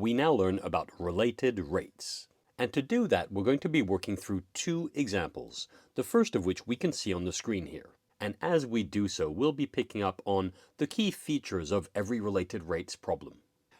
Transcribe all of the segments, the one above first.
we now learn about related rates. And to do that, we're going to be working through two examples, the first of which we can see on the screen here. And as we do so, we'll be picking up on the key features of every related rates problem.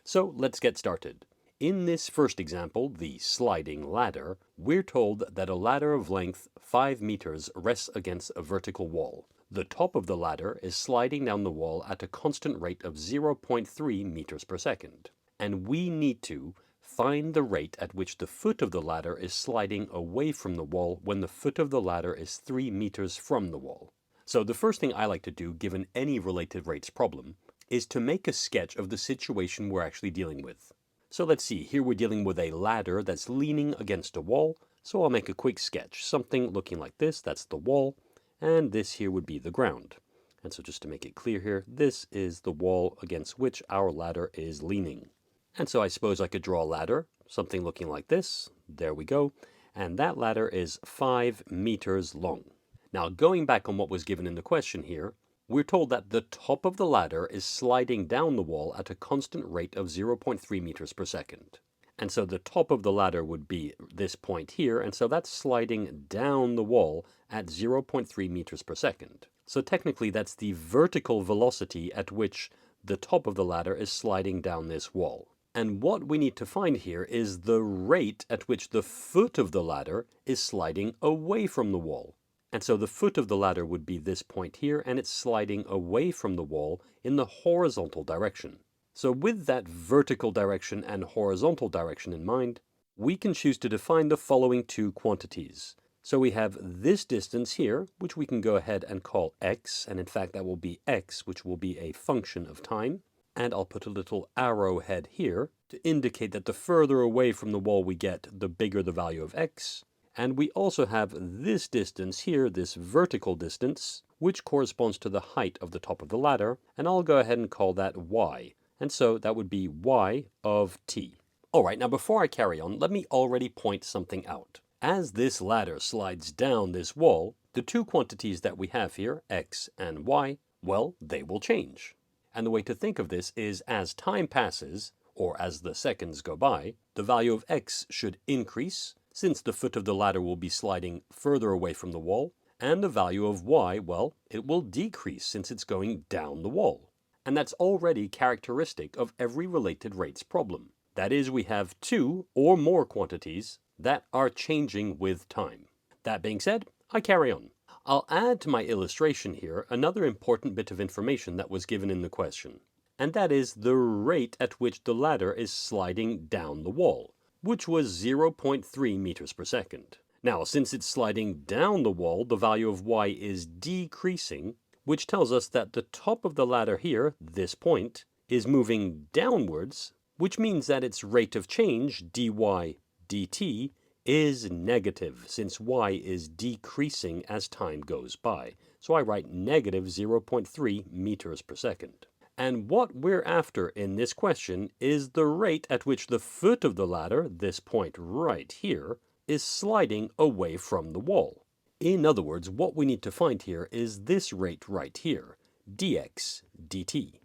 So let's get started. In this first example, the sliding ladder, we're told that a ladder of length 5 meters rests against a vertical wall. The top of the ladder is sliding down the wall at a constant rate of 0.3 meters per second. And we need to find the rate at which the foot of the ladder is sliding away from the wall when the foot of the ladder is 3 meters from the wall. So the first thing I like to do, given any related rates problem, is to make a sketch of the situation we're actually dealing with. So let's see, here we're dealing with a ladder that's leaning against a wall, so I'll make a quick sketch. Something looking like this, that's the wall, and this here would be the ground. And so just to make it clear here, this is the wall against which our ladder is leaning. And so I suppose I could draw a ladder, something looking like this. There we go. And that ladder is 5 meters long. Now, going back on what was given in the question here, we're told that the top of the ladder is sliding down the wall at a constant rate of 0.3 meters per second. And so the top of the ladder would be this point here, and so that's sliding down the wall at 0.3 meters per second. So technically that's the vertical velocity at which the top of the ladder is sliding down this wall. And what we need to find here is the rate at which the foot of the ladder is sliding away from the wall. And so the foot of the ladder would be this point here, and it's sliding away from the wall in the horizontal direction. So with that vertical direction and horizontal direction in mind, we can choose to define the following two quantities. So we have this distance here, which we can go ahead and call x, and in fact that will be x, which will be a function of time. And I'll put a little arrowhead here to indicate that the further away from the wall we get, the bigger the value of x. And we also have this distance here, this vertical distance, which corresponds to the height of the top of the ladder, and I'll go ahead and call that y. And so that would be y of t. All right, now before I carry on, let me already point something out. As this ladder slides down this wall, the two quantities that we have here, x and y, well, they will change. And the way to think of this is as time passes, or as the seconds go by, the value of x should increase, since the foot of the ladder will be sliding further away from the wall, and the value of y, well, it will decrease since it's going down the wall. And that's already characteristic of every related rates problem. That is, we have two or more quantities that are changing with time. That being said, I carry on. I'll add to my illustration here another important bit of information that was given in the question, and that is the rate at which the ladder is sliding down the wall, which was 0.3 meters per second. Now, since it's sliding down the wall, the value of y is decreasing, which tells us that the top of the ladder here, this point, is moving downwards, which means that its rate of change, dy dt, is negative, since y is decreasing as time goes by. So I write negative 0.3 meters per second. And what we're after in this question is the rate at which the foot of the ladder, this point right here, is sliding away from the wall. In other words, what we need to find here is this rate right here, dx dt.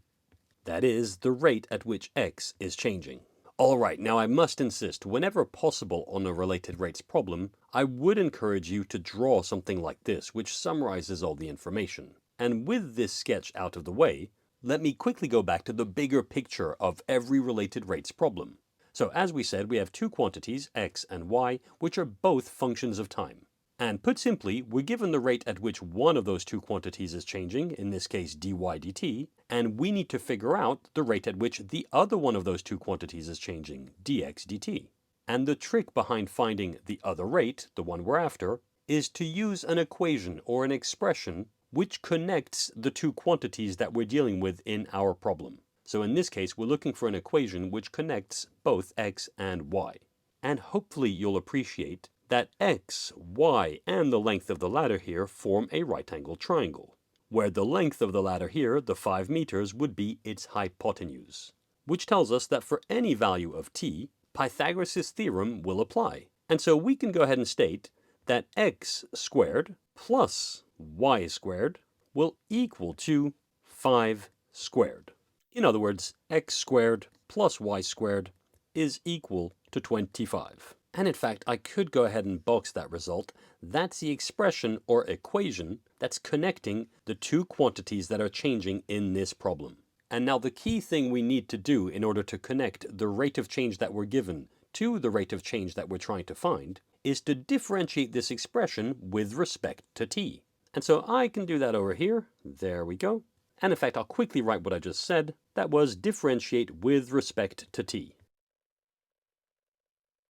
That is the rate at which x is changing. All right, now I must insist, whenever possible on a related rates problem, I would encourage you to draw something like this, which summarizes all the information. And with this sketch out of the way, let me quickly go back to the bigger picture of every related rates problem. So as we said, we have two quantities, x and y, which are both functions of time. And put simply, we're given the rate at which one of those two quantities is changing, in this case dy dt, and we need to figure out the rate at which the other one of those two quantities is changing, dx dt. And the trick behind finding the other rate, the one we're after, is to use an equation or an expression which connects the two quantities that we're dealing with in our problem. So in this case, we're looking for an equation which connects both x and y. And hopefully you'll appreciate that x, y, and the length of the ladder here form a right-angled triangle, where the length of the ladder here, the 5 meters, would be its hypotenuse, which tells us that for any value of t, Pythagoras' theorem will apply. And so we can go ahead and state that x squared plus y squared will equal to 5 squared. In other words, x squared plus y squared is equal to 25. And in fact, I could go ahead and box that result. That's the expression or equation that's connecting the two quantities that are changing in this problem. And now the key thing we need to do in order to connect the rate of change that we're given to the rate of change that we're trying to find is to differentiate this expression with respect to t. And so I can do that over here. There we go. And in fact, I'll quickly write what I just said. That was differentiate with respect to t.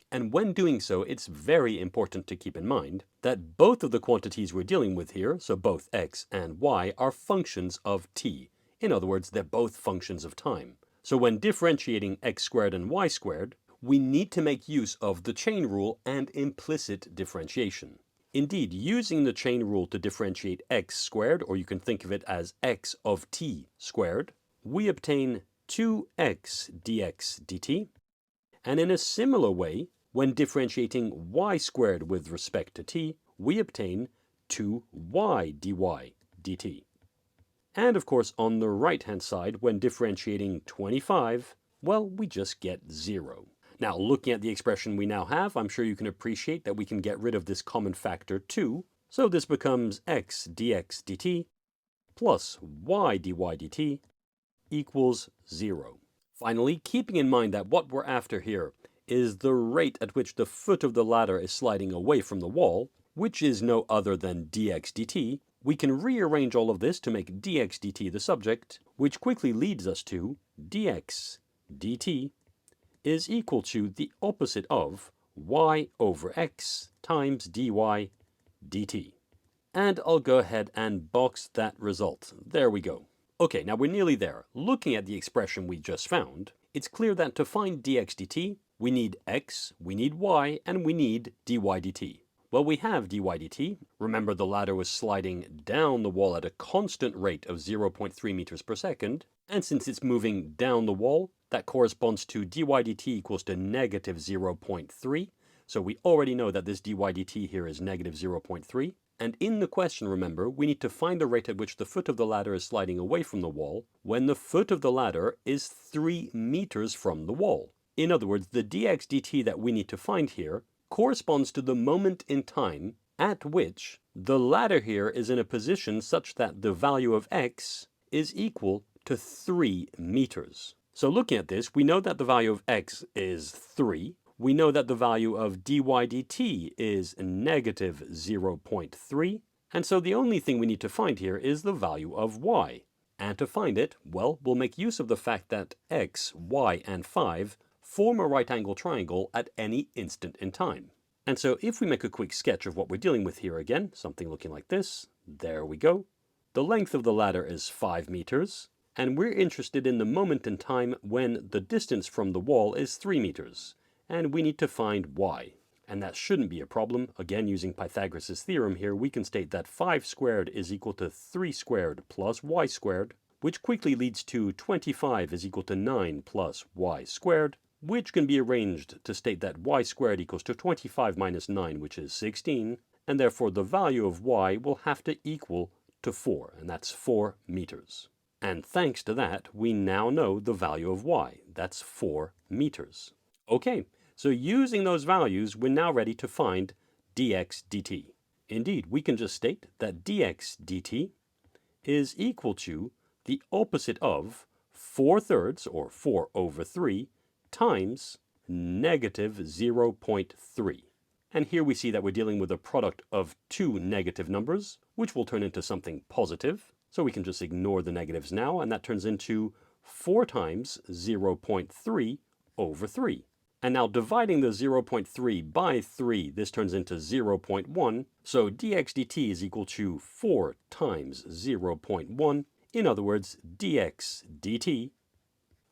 And when doing so, it's very important to keep in mind that both of the quantities we're dealing with here, so both x and y, are functions of t. In other words, they're both functions of time. So when differentiating x squared and y squared, we need to make use of the chain rule and implicit differentiation. Indeed, using the chain rule to differentiate x squared, or you can think of it as x of t squared, we obtain 2x dx dt. And in a similar way, when differentiating y squared with respect to t, we obtain 2y dy dt. And of course, on the right-hand side, when differentiating 25, well, we just get 0. Now, looking at the expression we now have, I'm sure you can appreciate that we can get rid of this common factor 2. So this becomes x dx dt plus y dy dt equals 0. Finally, keeping in mind that what we're after here is the rate at which the foot of the ladder is sliding away from the wall, which is no other than dx dt, we can rearrange all of this to make dx dt the subject, which quickly leads us to dx dt is equal to the opposite of y over x times dy dt. And I'll go ahead and box that result. There we go. Okay, now we're nearly there. Looking at the expression we just found, it's clear that to find dx dt, we need x, we need y, and we need dy dt. Well, we have dy dt. Remember, the ladder was sliding down the wall at a constant rate of 0.3 meters per second, and since it's moving down the wall, that corresponds to dy dt equals to negative 0.3. So we already know that this dy dt here is negative 0.3. And in the question, remember, we need to find the rate at which the foot of the ladder is sliding away from the wall when the foot of the ladder is 3 meters from the wall. In other words, the dx dt that we need to find here corresponds to the moment in time at which the ladder here is in a position such that the value of x is equal to 3 meters. So looking at this, we know that the value of x is 3. We know that the value of dy dt is negative 0.3. And so the only thing we need to find here is the value of y. And to find it, well, we'll make use of the fact that x, y, and 5 form a right-angle triangle at any instant in time. And so if we make a quick sketch of what we're dealing with here again, something looking like this, there we go. The length of the ladder is 5 meters, and we're interested in the moment in time when the distance from the wall is 3 meters, and we need to find y. And that shouldn't be a problem. Again, using Pythagoras' theorem here, we can state that 5 squared is equal to 3 squared plus y squared, which quickly leads to 25 is equal to 9 plus y squared, which can be arranged to state that y squared equals to 25 minus 9, which is 16, and therefore the value of y will have to equal to 4, and that's 4 meters. And thanks to that, we now know the value of y. That's 4 meters. Okay, so using those values, we're now ready to find dx dt. Indeed, we can just state that dx dt is equal to the opposite of 4/3, or 4 over 3, times negative 0.3. And here we see that we're dealing with a product of two negative numbers, which will turn into something positive. So we can just ignore the negatives now, and that turns into 4 times 0.3 over 3. And now dividing the 0.3 by 3, this turns into 0.1. So dx dt is equal to 4 times 0.1. In other words, dx dt,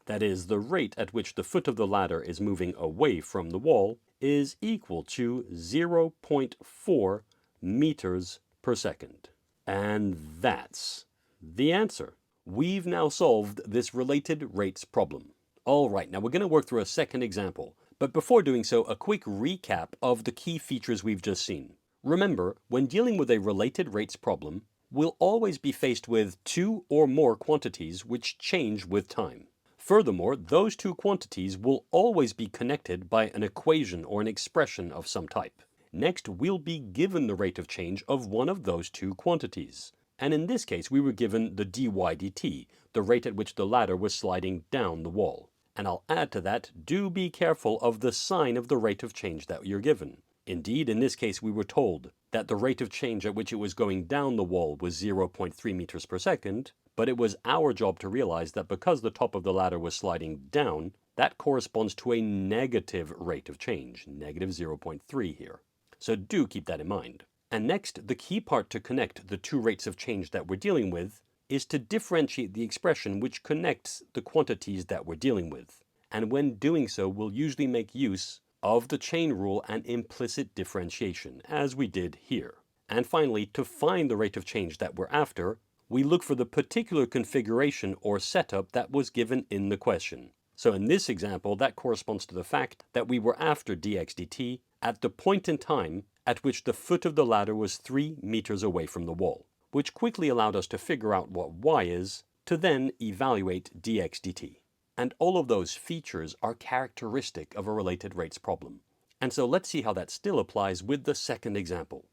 that is the rate at which the foot of the ladder is moving away from the wall, is equal to 0.4 meters per second. And that's the answer. We've now solved this related rates problem. All right, now we're going to work through a second example. But before doing so, a quick recap of the key features we've just seen. Remember, when dealing with a related rates problem, we'll always be faced with two or more quantities which change with time. Furthermore, those two quantities will always be connected by an equation or an expression of some type. Next, we'll be given the rate of change of one of those two quantities. And in this case, we were given the dy dt, the rate at which the ladder was sliding down the wall. And I'll add to that, do be careful of the sign of the rate of change that you're given. Indeed, in this case, we were told that the rate of change at which it was going down the wall was 0.3 meters per second, but it was our job to realize that because the top of the ladder was sliding down, that corresponds to a negative rate of change, negative 0.3 here. So do keep that in mind. And next, the key part to connect the two rates of change that we're dealing with is to differentiate the expression which connects the quantities that we're dealing with. And when doing so, we'll usually make use of the chain rule and implicit differentiation, as we did here. And finally, to find the rate of change that we're after, we look for the particular configuration or setup that was given in the question. So in this example, that corresponds to the fact that we were after dx dt at the point in time at which the foot of the ladder was 3 meters away from the wall, which quickly allowed us to figure out what y is, to then evaluate dx dt. And all of those features are characteristic of a related rates problem. And so let's see how that still applies with the second example.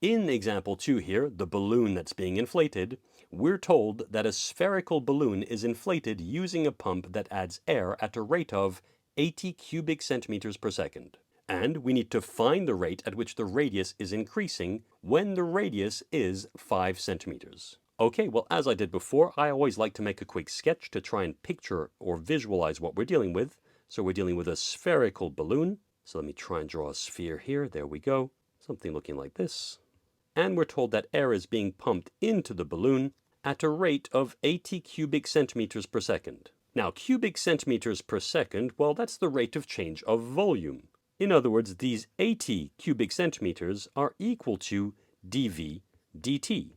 In example 2 here, the balloon that's being inflated, we're told that a spherical balloon is inflated using a pump that adds air at a rate of 80 cubic centimeters per second. And we need to find the rate at which the radius is increasing when the radius is 5 centimeters. Okay, well, as I did before, I always like to make a quick sketch to try and picture or visualize what we're dealing with. So we're dealing with a spherical balloon. So let me try and draw a sphere here. There we go. Something looking like this. And we're told that air is being pumped into the balloon at a rate of 80 cubic centimeters per second. Now, cubic centimeters per second, well, that's the rate of change of volume. In other words, these 80 cubic centimeters are equal to dV dt.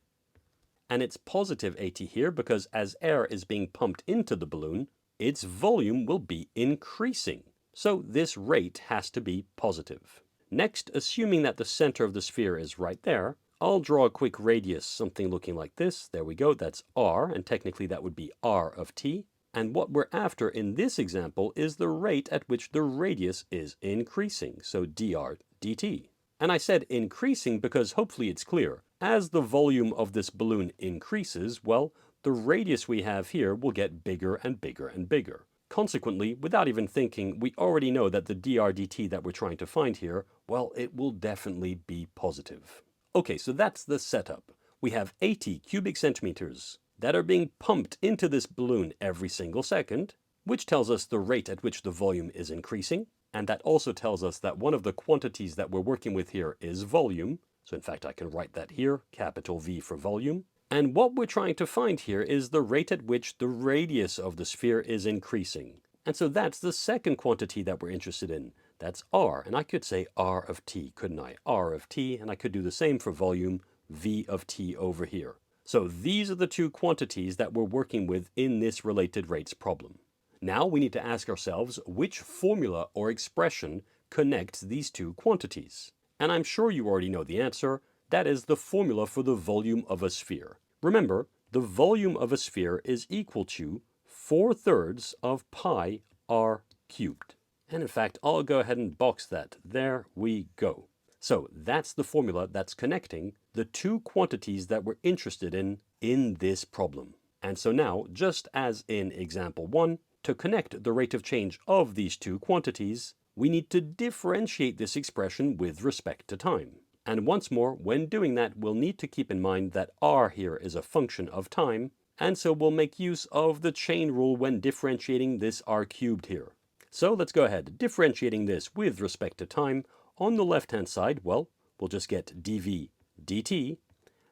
And it's positive 80 here because as air is being pumped into the balloon, its volume will be increasing. So this rate has to be positive. Next, assuming that the center of the sphere is right there, I'll draw a quick radius, something looking like this. There we go, that's r, and technically that would be r of t. And what we're after in this example is the rate at which the radius is increasing, so dr dt. And I said increasing because hopefully it's clear. As the volume of this balloon increases, well, the radius we have here will get bigger and bigger and bigger. Consequently, without even thinking, we already know that the dr dt that we're trying to find here, well, it will definitely be positive. Okay, so that's the setup. We have 80 cubic centimeters that are being pumped into this balloon every single second, which tells us the rate at which the volume is increasing. And that also tells us that one of the quantities that we're working with here is volume. So in fact, I can write that here, capital V for volume. And what we're trying to find here is the rate at which the radius of the sphere is increasing. And so that's the second quantity that we're interested in. That's r, and I could say r of t, couldn't I? R of t, and I could do the same for volume, v of t over here. So these are the two quantities that we're working with in this related rates problem. Now we need to ask ourselves which formula or expression connects these two quantities. And I'm sure you already know the answer. That is the formula for the volume of a sphere. Remember, the volume of a sphere is equal to 4/3 of pi r cubed. And in fact, I'll go ahead and box that. There we go. So that's the formula that's connecting the two quantities that we're interested in this problem. And so now, just as in example 1, to connect the rate of change of these two quantities, we need to differentiate this expression with respect to time. And once more, when doing that, we'll need to keep in mind that r here is a function of time, and so we'll make use of the chain rule when differentiating this r cubed here. So let's go ahead, differentiating this with respect to time. On the left-hand side, well, we'll just get dv dt,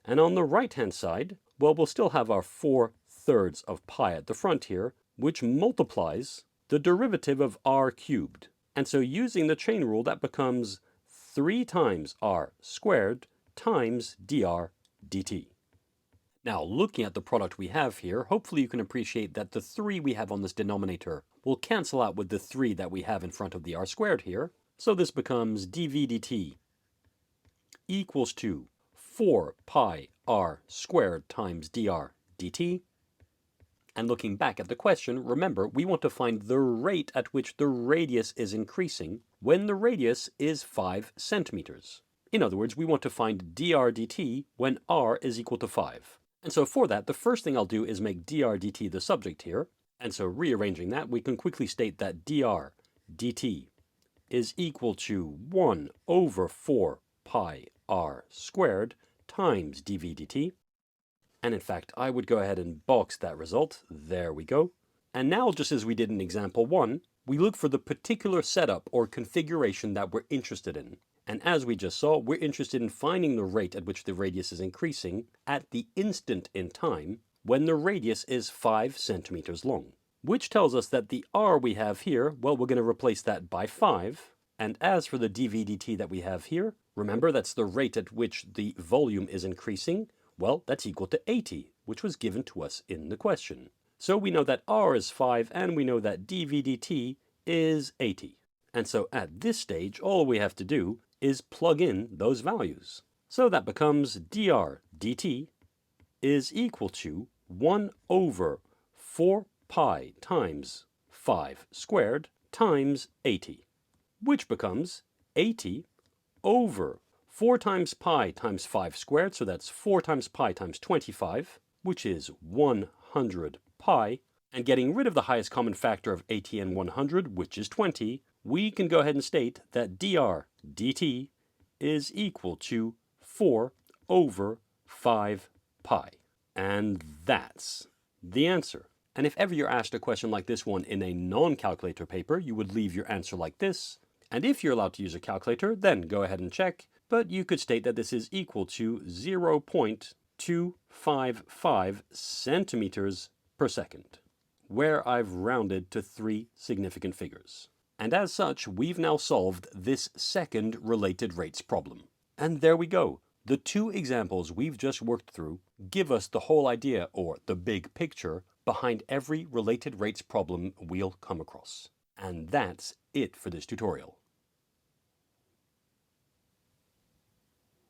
and on the right-hand side, well, we'll still have our 4/3 of pi at the front here, which multiplies the derivative of r cubed. And so using the chain rule, that becomes 3 times r squared times dr dt. Now, looking at the product we have here, hopefully you can appreciate that the 3 we have on this denominator will cancel out with the 3 that we have in front of the r squared here. So this becomes dv dt equals to 4 pi r squared times dr dt. And looking back at the question, remember, we want to find the rate at which the radius is increasing when the radius is 5 centimeters. In other words, we want to find dr dt when r is equal to 5. And so for that, the first thing I'll do is make dr dt the subject here. And so rearranging that, we can quickly state that dr dt is equal to 1 over 4 pi r squared times dv dt. And in fact, I would go ahead and box that result. There we go. And now, just as we did in example 1, we look for the particular setup or configuration that we're interested in. And as we just saw, we're interested in finding the rate at which the radius is increasing at the instant in time when the radius is 5 centimeters long. Which tells us that the r we have here, well, we're going to replace that by 5. And as for the dv dt that we have here, remember that's the rate at which the volume is increasing. Well, that's equal to 80, which was given to us in the question. So we know that r is 5, and we know that dv dt is 80. And so at this stage, all we have to do is plug in those values. So that becomes dr dt is equal to 1 over 4 pi times 5 squared times 80, which becomes 80 over 4 times pi times 5 squared, so that's 4 times pi times 25, which is 100 pi. And getting rid of the highest common factor of 80 and 100, which is 20, we can go ahead and state that dr dt is equal to 4 over 5 pi. And that's the answer. And if ever you're asked a question like this one in a non-calculator paper, you would leave your answer like this. And if you're allowed to use a calculator, then go ahead and check. But you could state that this is equal to 0.255 centimeters per second, where I've rounded to 3 significant figures. And as such, we've now solved this second related rates problem. And there we go. The 2 examples we've just worked through give us the whole idea, or the big picture, behind every related rates problem we'll come across. And that's it for this tutorial.